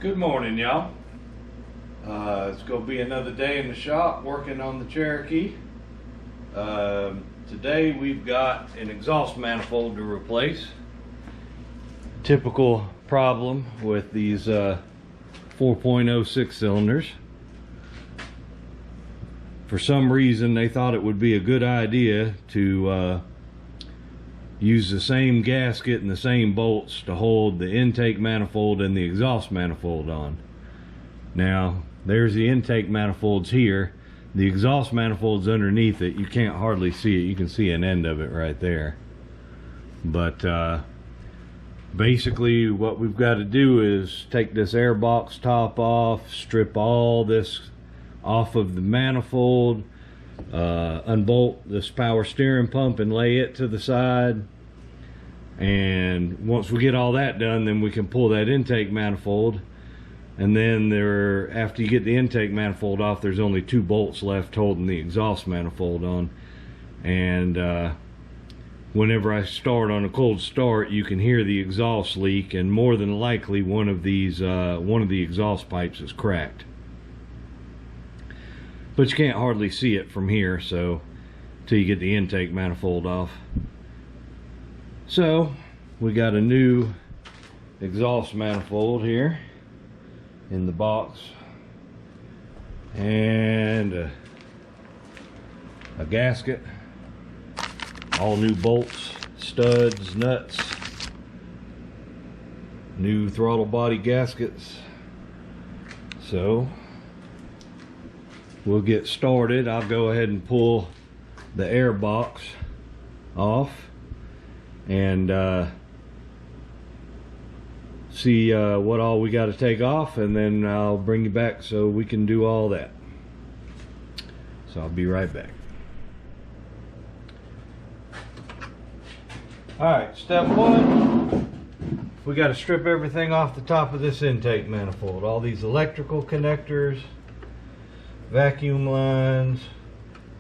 Good morning, y'all. It's going to be another day in the shop working on the Cherokee. Today we've got an exhaust manifold to replace. Typical problem with these 4.06 cylinders. For some reason they thought it would be a good idea to use the same gasket and the same bolts to hold the intake manifold and the exhaust manifold on. Now there's the intake manifolds here, the exhaust manifold's underneath it. You can't hardly see it, you can see an end of it right there. But basically what we've got to do is take this air box top off, strip all this off of the manifold, unbolt this power steering pump and lay it to the side. And once we get all that done, then we can pull that intake manifold. And then after you get the intake manifold off, there's only 2 bolts left holding the exhaust manifold on. And whenever I start on a cold start, you can hear the exhaust leak, and more than likely one of the exhaust pipes is cracked. But you can't hardly see it from here, so till you get the intake manifold off. So we got a new exhaust manifold here in the box, and a gasket, all new bolts, studs, nuts, new throttle body gaskets. So we'll get started. I'll go ahead and pull the air box off and see what all we got to take off, and then I'll bring you back so we can do all that. So I'll be right back. Alright, step 1, we got to strip everything off the top of this intake manifold. All these electrical connectors, vacuum lines,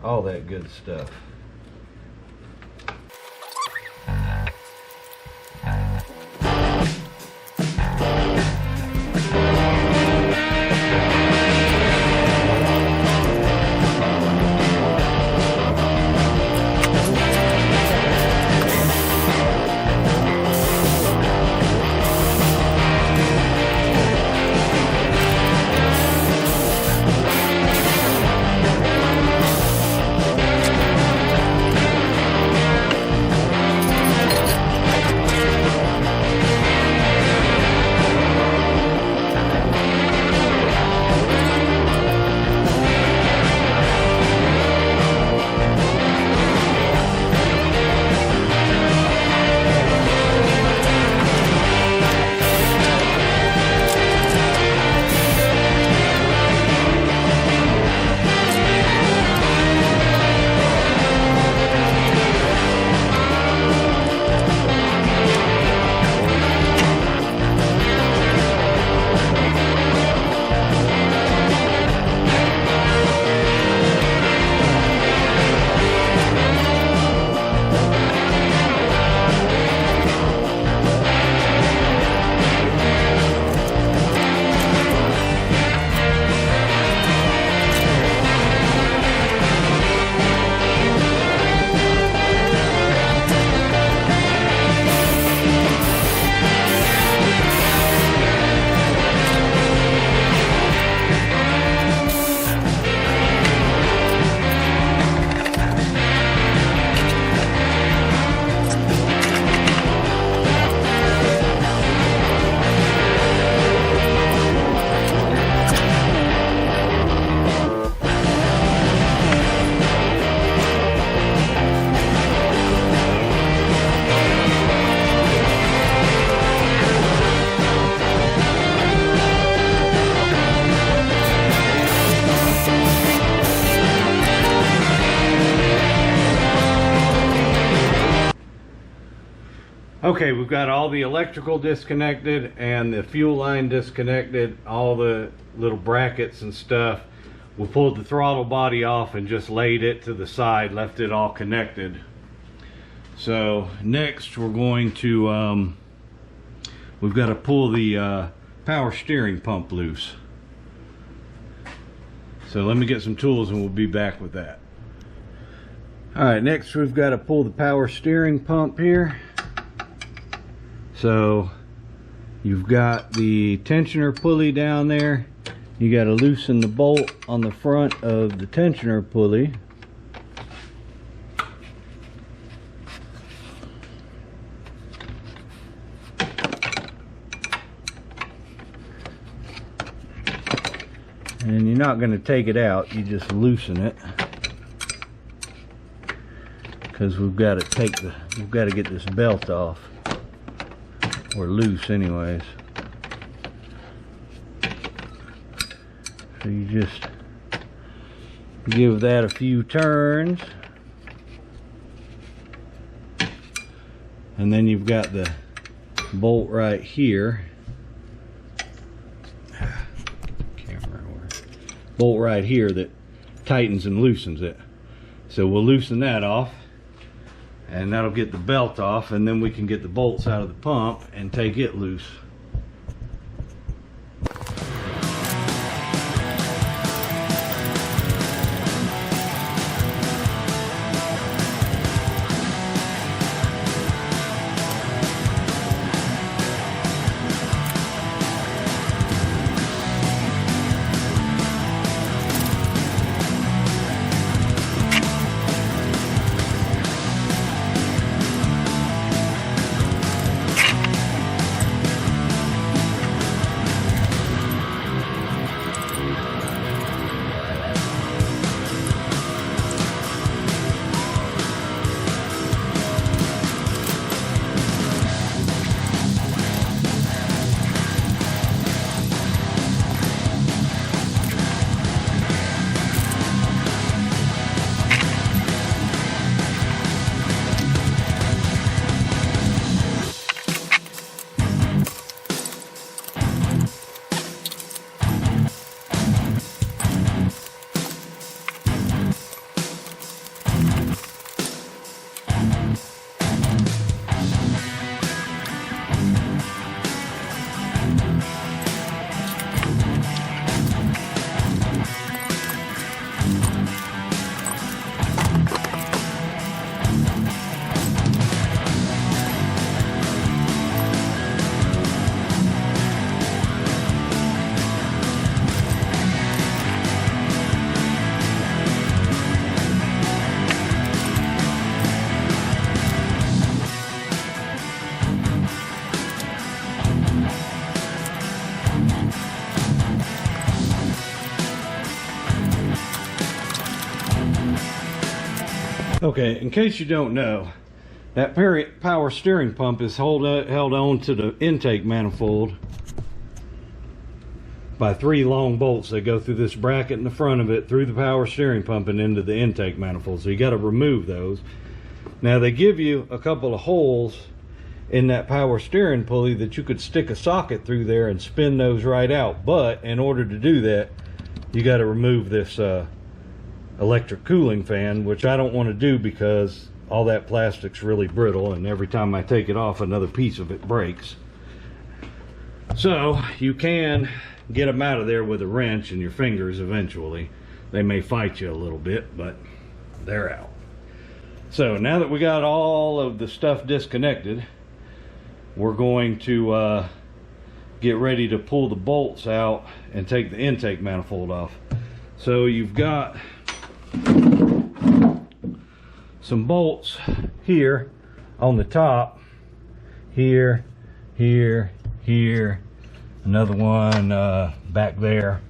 all that good stuff. Okay, we've got all the electrical disconnected and the fuel line disconnected, all the little brackets and stuff. We pulled the throttle body off and just laid it to the side, left it all connected. So next we're going to, we've got to pull the power steering pump loose. So let me get some tools and we'll be back with that. Alright, next we've got to pull the power steering pump here. So you've got the tensioner pulley down there. You got to loosen the bolt on the front of the tensioner pulley. And you're not going to take it out, you just loosen it, because we've got to get this belt off, or loose anyways. So you just give that a few turns, and then you've got the bolt right here. Bolt right here that tightens and loosens it. So we'll loosen that off, and that'll get the belt off, and then we can get the bolts out of the pump and take it loose. Okay, in case you don't know, that power steering pump is held on to the intake manifold by 3 long bolts that go through this bracket in the front of it, through the power steering pump and into the intake manifold. So you got to remove those. Now they give you a couple of holes in that power steering pulley that you could stick a socket through there and spin those right out. But in order to do that, you got to remove this electric cooling fan, which I don't want to do because all that plastic's really brittle, and every time I take it off, another piece of it breaks. So you can get them out of there with a wrench and your fingers eventually. They may fight you a little bit, but they're out. So now that we got all of the stuff disconnected, we're going to get ready to pull the bolts out and take the intake manifold off. So you've got some bolts here on the top, here, another one back there,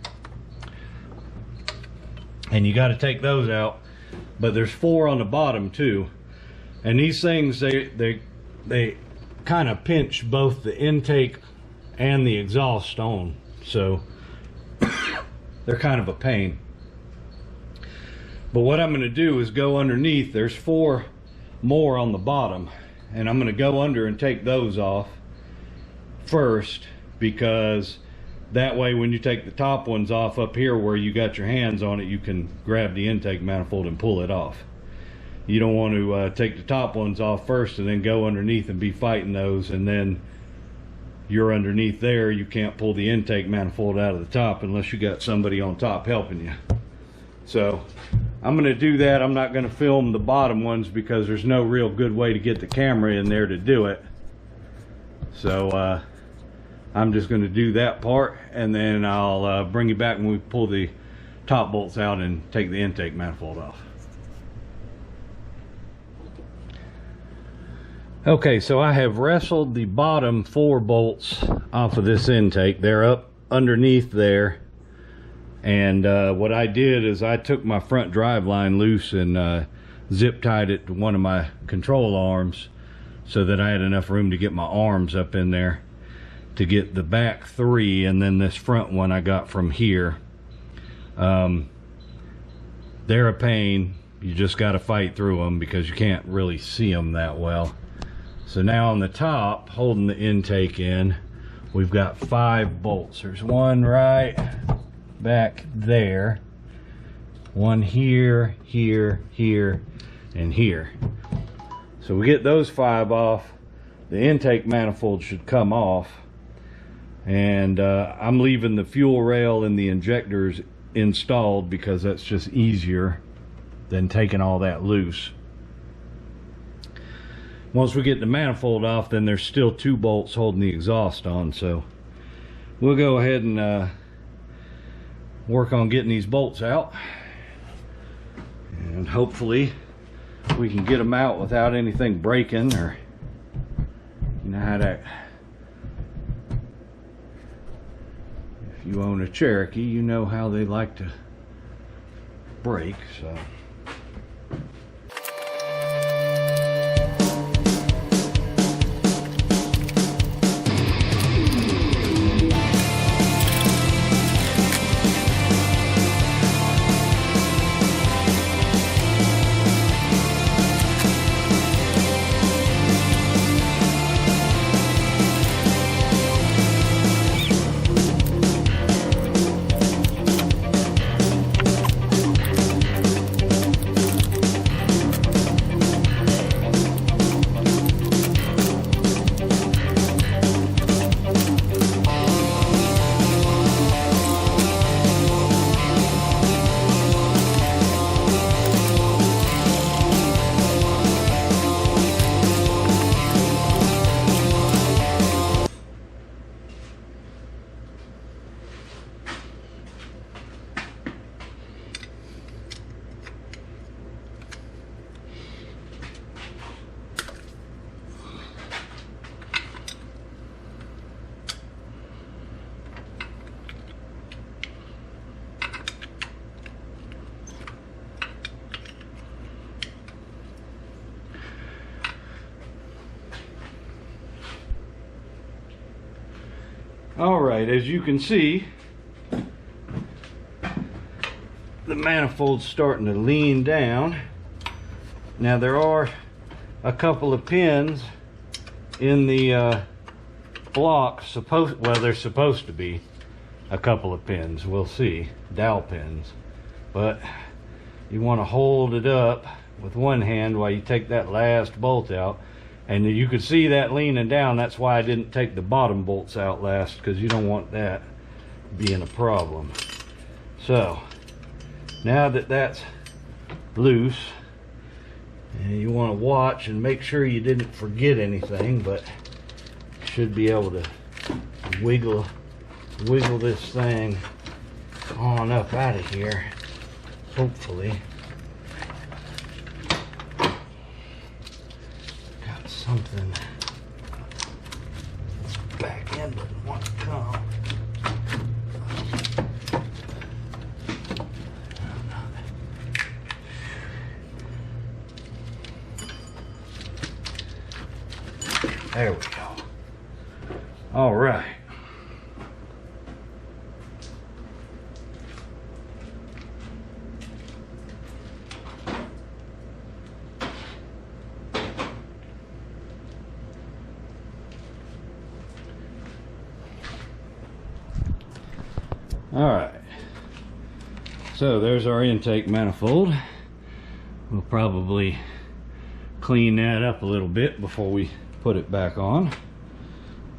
and you got to take those out. But there's 4 on the bottom too, and these things they kind of pinch both the intake and the exhaust on, so they're kind of a pain. But what I'm going to do is go underneath. There's 4 more on the bottom, and I'm going to go under and take those off first, because that way when you take the top ones off up here where you got your hands on it, you can grab the intake manifold and pull it off. You don't want to take the top ones off first and then go underneath and be fighting those, and then you're underneath there, you can't pull the intake manifold out of the top unless you got somebody on top helping you. So I'm going to do that. I'm not going to film the bottom ones because there's no real good way to get the camera in there to do it. So I'm just going to do that part, and then I'll bring you back when we pull the top bolts out and take the intake manifold off. Okay, so I have wrestled the bottom 4 bolts off of this intake. They're up underneath there. And what I did is I took my front drive line loose and zip tied it to one of my control arms so that I had enough room to get my arms up in there to get the back 3, and then this front one I got from here. They're a pain. You just got to fight through them because you can't really see them that well. So now on the top, holding the intake in, we've got 5 bolts. There's one right back there, one here, here, here, and here. So we get those 5 off, the intake manifold should come off, and I'm leaving the fuel rail and the injectors installed because that's just easier than taking all that loose. Once we get the manifold off, then there's still 2 bolts holding the exhaust on, so we'll go ahead and work on getting these bolts out, and hopefully we can get them out without anything breaking, or you know how that, if you own a Cherokee, you know how they like to break. So all right, as you can see, the manifold's starting to lean down. Now there are a couple of pins in the block, well, they're supposed to be a couple of pins, we'll see, dowel pins, but you want to hold it up with one hand while you take that last bolt out. And you could see that leaning down. That's why I didn't take the bottom bolts out last, because you don't want that being a problem. So now that that's loose, you want to watch and make sure you didn't forget anything, but you should be able to wiggle this thing on up out of here, hopefully. Something back in doesn't want to come. There we go. All right. Alright, so there's our intake manifold. We'll probably clean that up a little bit before we put it back on.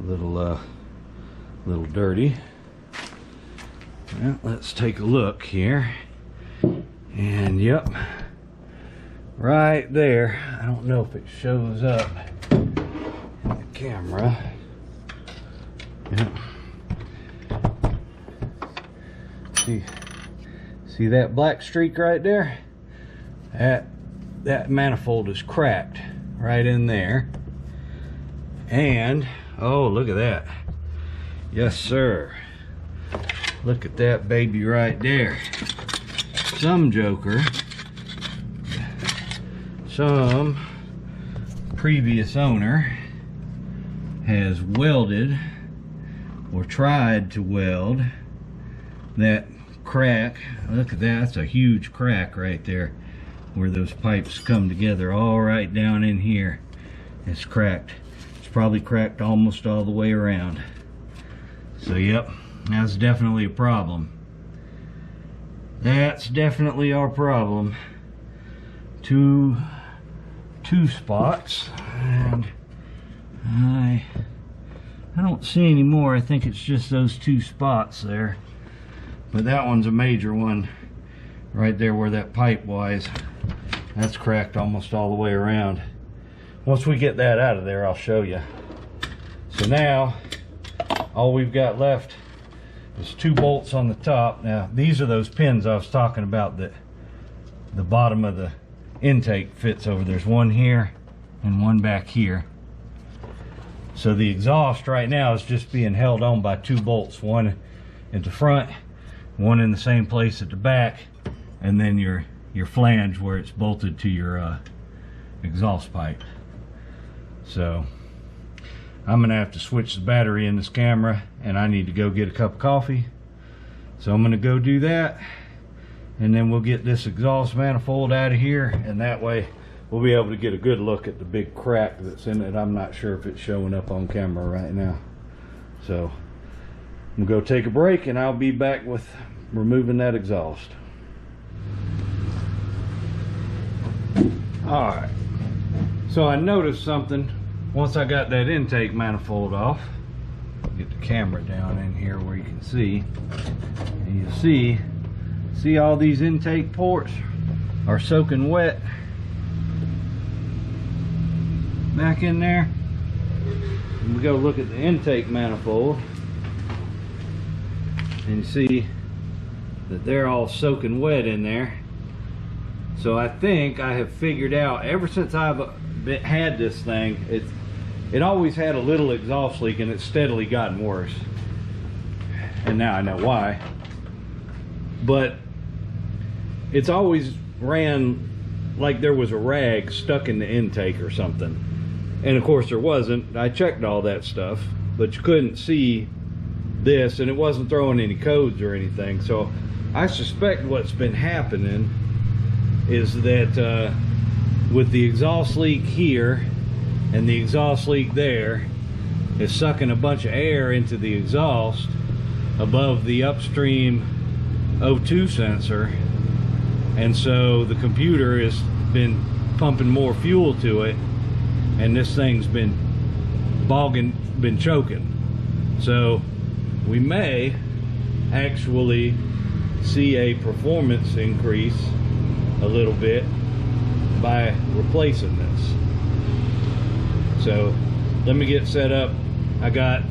A little little dirty. Well, let's take a look here. And yep, right there. I don't know if it shows up in the camera. Yep. See that black streak right there? That manifold is cracked right in there. And oh, look at that. Yes, sir. Look at that baby right there. Some joker, some previous owner has welded or tried to weld that crack. Look at that, that's a huge crack right there where those pipes come together, all right down in here. It's cracked. It's probably cracked almost all the way around. So yep, that's definitely a problem. That's definitely our problem. Two spots, and I don't see any more. I think it's just those 2 spots there. But that one's a major one right there where that pipe was. That's cracked almost all the way around. Once we get that out of there, I'll show you. So now all we've got left is 2 bolts on the top. Now these are those pins I was talking about that the bottom of the intake fits over. There's one here and one back here. So the exhaust right now is just being held on by 2 bolts, one at the front, one in the same place at the back, and then your flange where it's bolted to your exhaust pipe. So I'm gonna have to switch the battery in this camera, and I need to go get a cup of coffee. So I'm gonna go do that, and then we'll get this exhaust manifold out of here, and that way we'll be able to get a good look at the big crack that's in it. I'm not sure if it's showing up on camera right now. So I'm gonna go take a break, and I'll be back with removing that exhaust. All right, so I noticed something once I got that intake manifold off. Get the camera down in here where you can see, and you see all these intake ports are soaking wet back in there. And we go look at the intake manifold, and you see that they're all soaking wet in there. So I think I have figured out, ever since I've had this thing, it always had a little exhaust leak, and it's steadily gotten worse. And now I know why. But it's always ran like there was a rag stuck in the intake or something. And of course there wasn't. I checked all that stuff, but you couldn't see this, and it wasn't throwing any codes or anything. So I suspect what's been happening is that with the exhaust leak here and the exhaust leak there, is sucking a bunch of air into the exhaust above the upstream O2 sensor, and so the computer has been pumping more fuel to it, and this thing's been choking. So we may actually see a performance increase a little bit by replacing this. So let me get set up. I got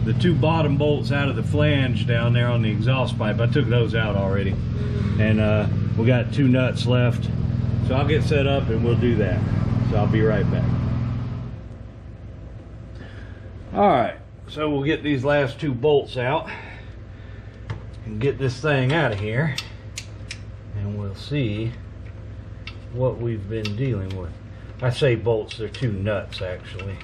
the 2 bottom bolts out of the flange down there on the exhaust pipe. I took those out already, and we got 2 nuts left. So I'll get set up and we'll do that. So I'll be right back. All right, so we'll get these last 2 bolts out and get this thing out of here, and we'll see what we've been dealing with. I say bolts, they're 2 nuts actually.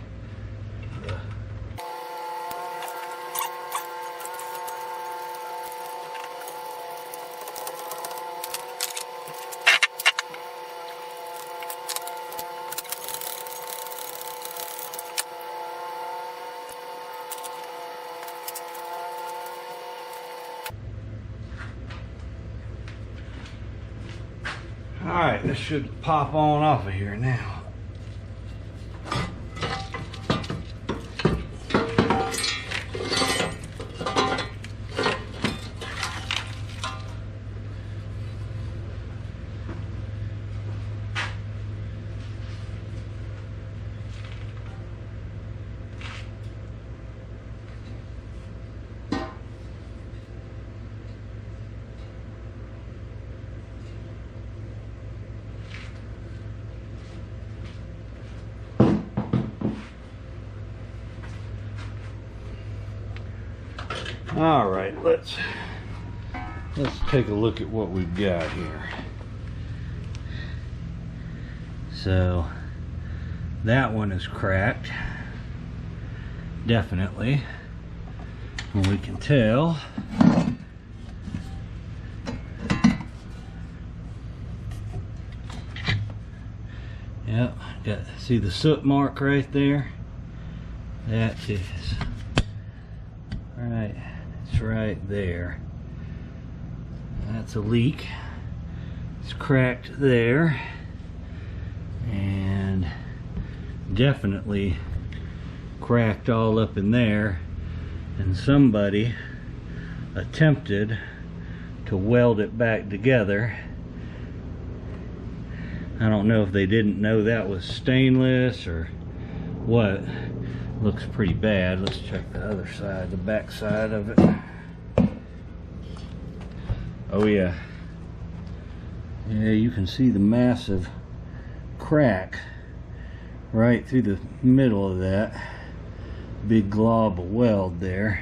Alright, this should pop on off of here now. All right, let's take a look at what we've got here. So that one is cracked, definitely, and we can tell. Yep, see the soot mark right there? That is right, it's right there. That's a leak. It's cracked there, and definitely cracked all up in there, and somebody attempted to weld it back together. I don't know if they didn't know that was stainless or what. Looks pretty bad. Let's check the other side, the back side of it. Oh yeah. Yeah, you can see the massive crack right through the middle of that big glob of weld there.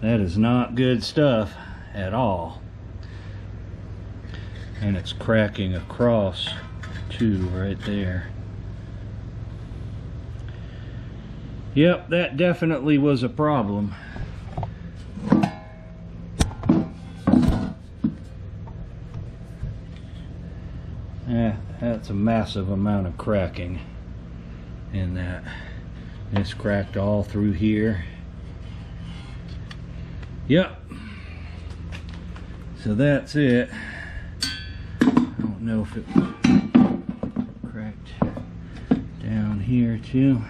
That is not good stuff at all. And it's cracking across too right there. Yep, that definitely was a problem. Yeah, that's a massive amount of cracking in that. It's cracked all through here. Yep. So that's it. I don't know if it cracked down here too.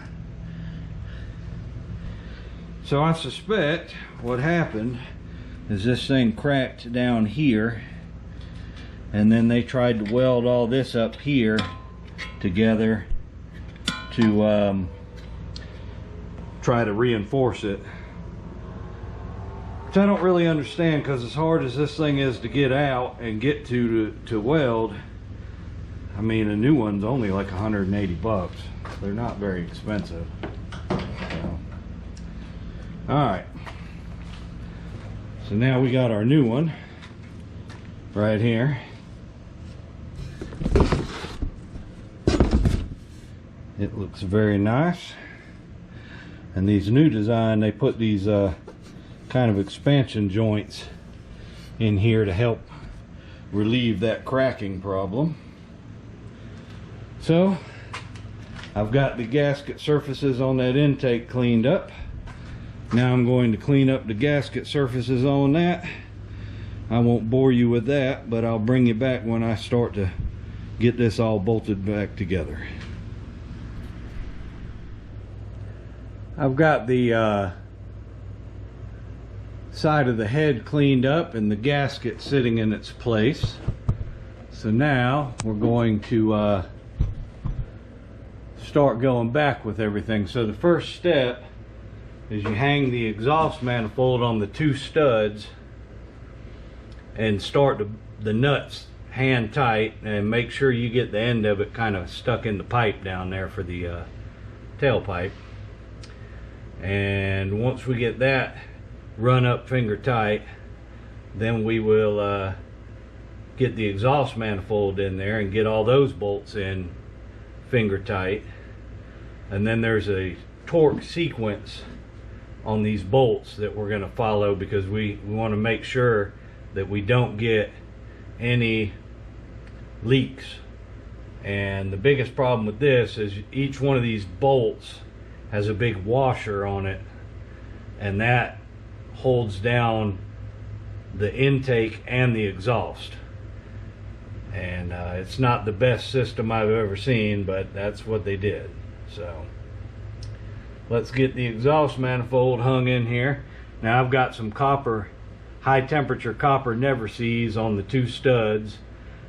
So I suspect what happened is this thing cracked down here, and then they tried to weld all this up here together to try to reinforce it, which I don't really understand, because as hard as this thing is to get out and get to weld, I mean, a new one's only like 180 bucks. They're not very expensive. Alright, so now we got our new one right here. It looks very nice, and these new design, they put these kind of expansion joints in here to help relieve that cracking problem. So I've got the gasket surfaces on that intake cleaned up. Now I'm going to clean up the gasket surfaces on that. I won't bore you with that, but I'll bring you back when I start to get this all bolted back together. I've got the side of the head cleaned up and the gasket sitting in its place. So now we're going to start going back with everything. So the first step is you hang the exhaust manifold on the two studs and start the nuts hand tight, and make sure you get the end of it kind of stuck in the pipe down there for the tailpipe. And once we get that run up finger tight, then we will get the exhaust manifold in there and get all those bolts in finger tight. And then there's a torque sequence on these bolts that we're going to follow, because we want to make sure that we don't get any leaks. And the biggest problem with this is each one of these bolts has a big washer on it, and that holds down the intake and the exhaust. And it's not the best system I've ever seen, but that's what they did. So let's get the exhaust manifold hung in here. Now I've got some copper, high temperature copper never sees on the two studs,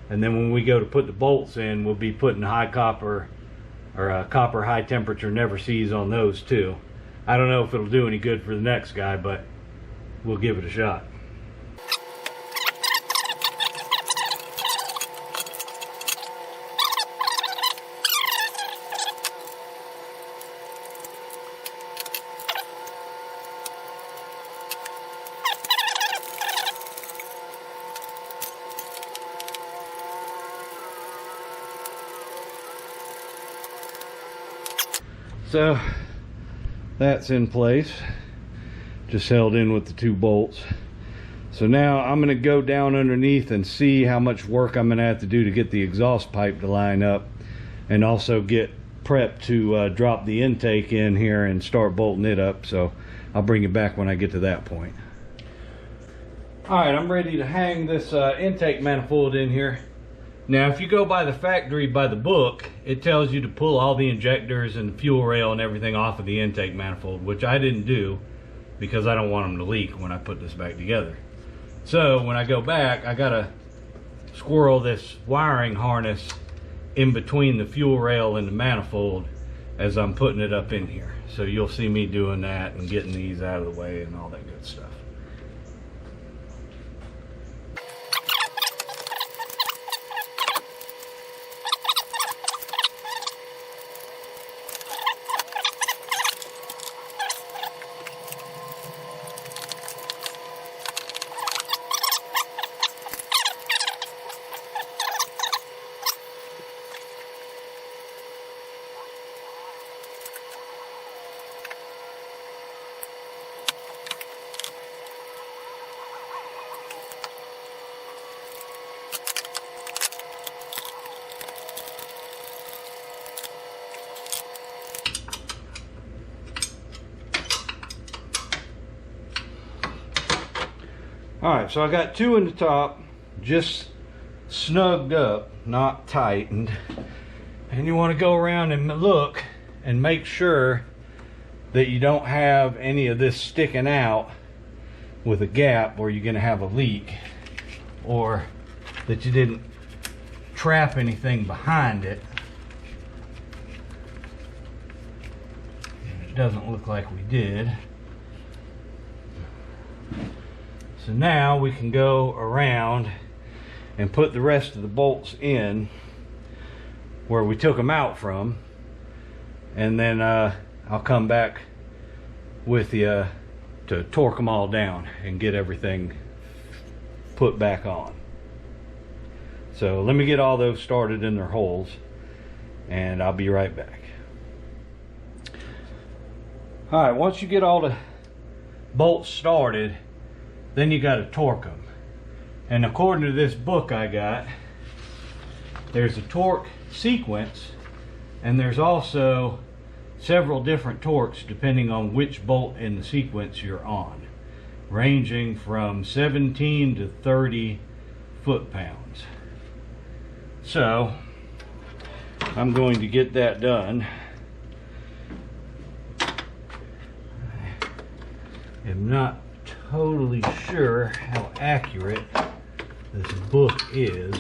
and then when we go to put the bolts in, we'll be putting high copper, or copper high temperature never sees on those too. I don't know if it'll do any good for the next guy, but we'll give it a shot. So that's in place, just held in with the 2 bolts. So now I'm going to go down underneath and see how much work I'm going to have to do to get the exhaust pipe to line up, and also get prepped to drop the intake in here and start bolting it up. So I'll bring it back when I get to that point. Alright, I'm ready to hang this intake manifold in here. Now if you go by the factory, by the book, it tells you to pull all the injectors and the fuel rail and everything off of the intake manifold, which I didn't do because I don't want them to leak when I put this back together. So when I go back, I gotta squirrel this wiring harness in between the fuel rail and the manifold as I'm putting it up in here. So you'll see me doing that and getting these out of the way and all that good stuff. Alright, so I got 2 in the top, just snugged up, not tightened. And you want to go around and look and make sure that you don't have any of this sticking out with a gap where you're going to have a leak, or that you didn't trap anything behind it. It doesn't look like we did. So now we can go around and put the rest of the bolts in where we took them out from, and then I'll come back with you to torque them all down and get everything put back on. So let me get all those started in their holes, and I'll be right back. Alright, once you get all the bolts started, then you got to torque them. And according to this book I got, there's a torque sequence, and there's also several different torques depending on which bolt in the sequence you're on, ranging from 17 to 30 foot-pounds. So I'm going to get that done. I am not totally sure how accurate this book is,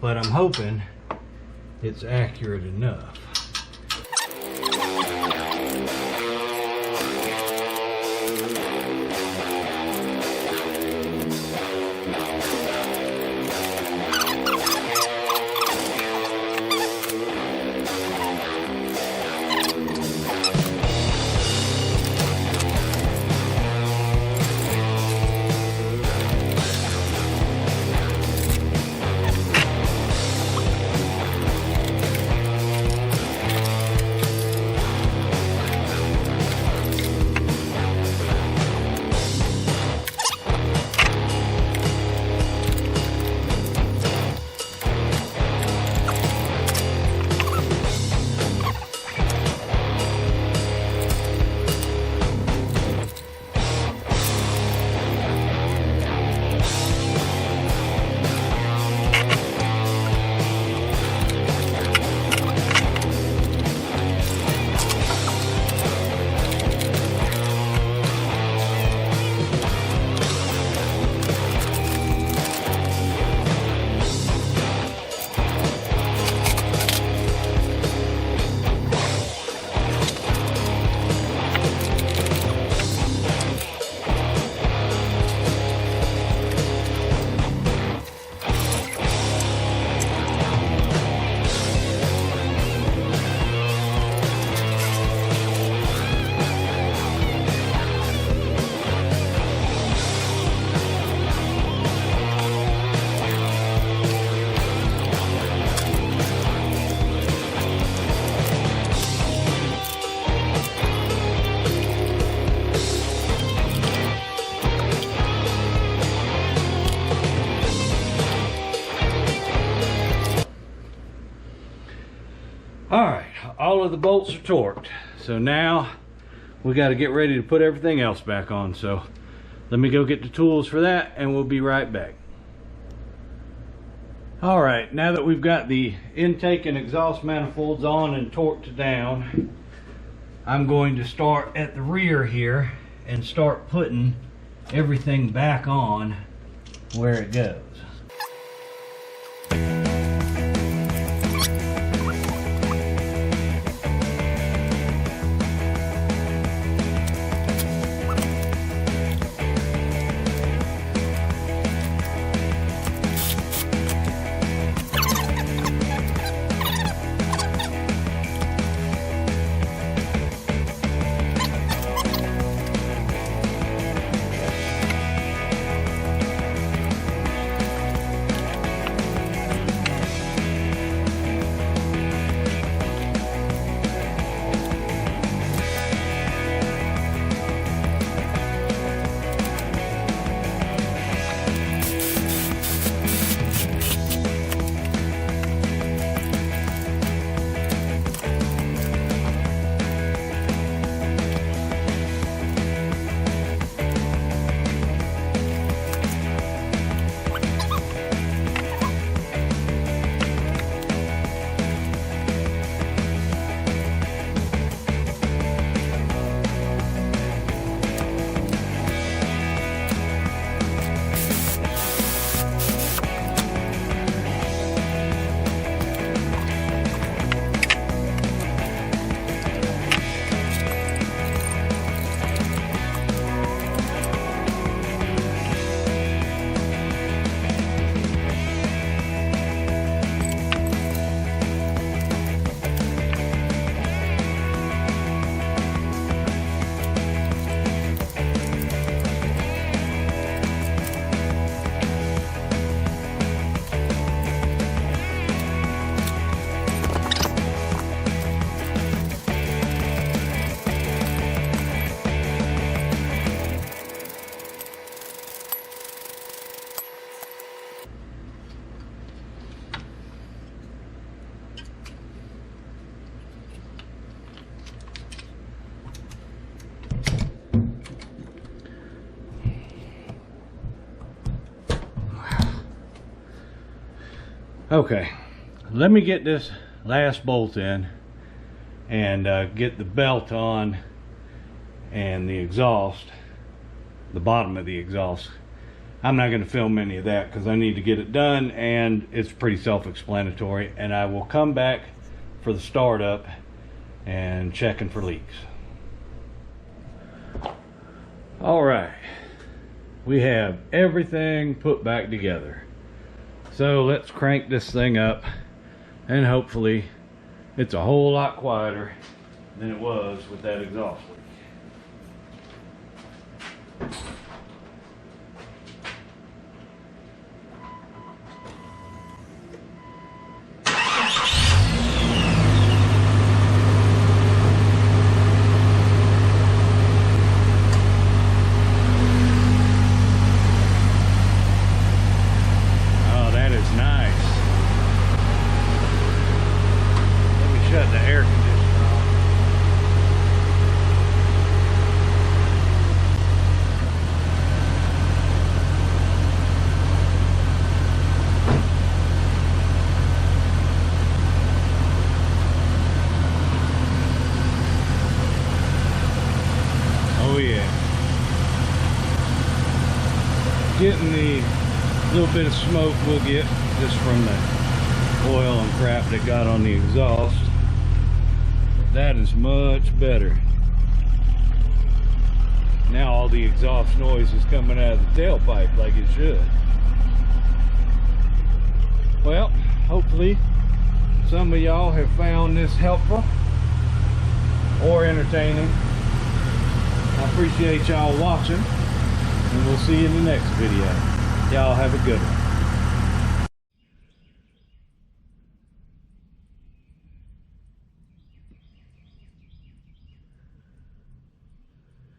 but I'm hoping it's accurate enough. All right, all of the bolts are torqued. So now we got to get ready to put everything else back on. So let me go get the tools for that and we'll be right back. All right, now that we've got the intake and exhaust manifolds on and torqued down, I'm going to start at the rear here and start putting everything back on where it goes. Okay, let me get this last bolt in and get the belt on and the exhaust, the bottom of the exhaust. I'm not going to film any of that because I need to get it done, and it's pretty self-explanatory, and I will come back for the startup and checking for leaks. All right, we have everything put back together. So let's crank this thing up, and hopefully it's a whole lot quieter than it was with that exhaust leak. Shut the air conditioner off. Oh yeah. Getting the little bit of smoke we'll get just from the oil and crap that got on the exhaust. That is much better. Now all the exhaust noise is coming out of the tailpipe like it should. Well, hopefully some of y'all have found this helpful or entertaining. I appreciate y'all watching, and we'll see you in the next video. Y'all have a good one.